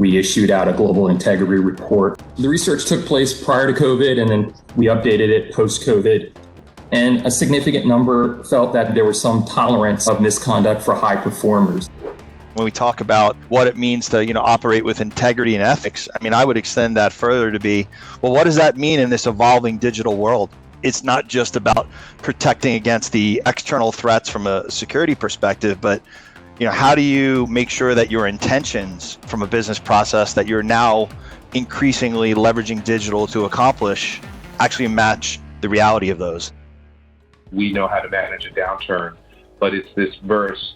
we issued out a global integrity report. The research took place prior to COVID, and then we updated it post-COVID. And a significant number felt that there was some tolerance of misconduct for high performers. When we talk about what it means to, operate with integrity and ethics, I would extend that further to be, well, what does that mean in this evolving digital world? It's not just about protecting against the external threats from a security perspective, but how do you make sure that your intentions from a business process that you're now increasingly leveraging digital to accomplish actually match the reality of those? We know how to manage a downturn, but it's this burst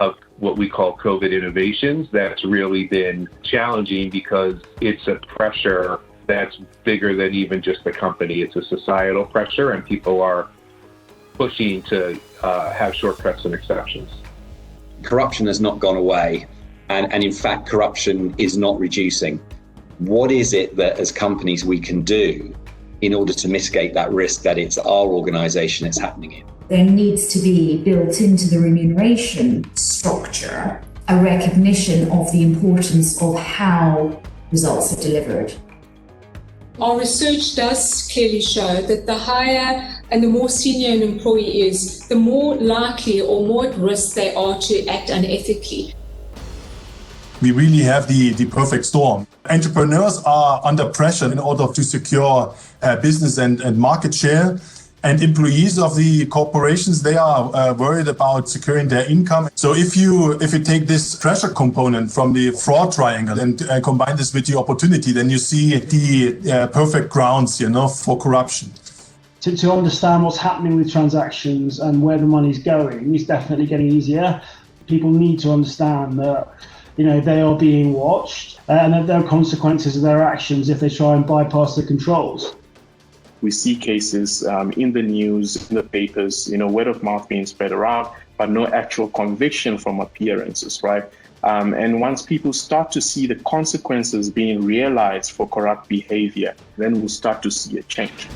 of what we call COVID innovations that's really been challenging because it's a pressure that's bigger than even just the company. It's a societal pressure, and people are pushing to have shortcuts and exceptions. Corruption has not gone away, and in fact, corruption is not reducing. What is it that as companies we can do in order to mitigate that risk that it's our organization it's happening in? There needs to be built into the remuneration structure a recognition of the importance of how results are delivered. Our research does clearly show that the higher and the more senior an employee is, the more likely or more at risk they are to act unethically. We really have the perfect storm. Entrepreneurs are under pressure in order to secure business and market share. And employees of the corporations, they are worried about securing their income. So if you take this pressure component from the fraud triangle and combine this with the opportunity, then you see the perfect grounds, for corruption. To understand what's happening with transactions and where the money's going is definitely getting easier. People need to understand that they are being watched and that there are consequences of their actions if they try and bypass the controls. We see cases in the news, in the papers, word of mouth being spread around, but no actual conviction from appearances, right? And once people start to see the consequences being realized for corrupt behavior, then we'll start to see a change.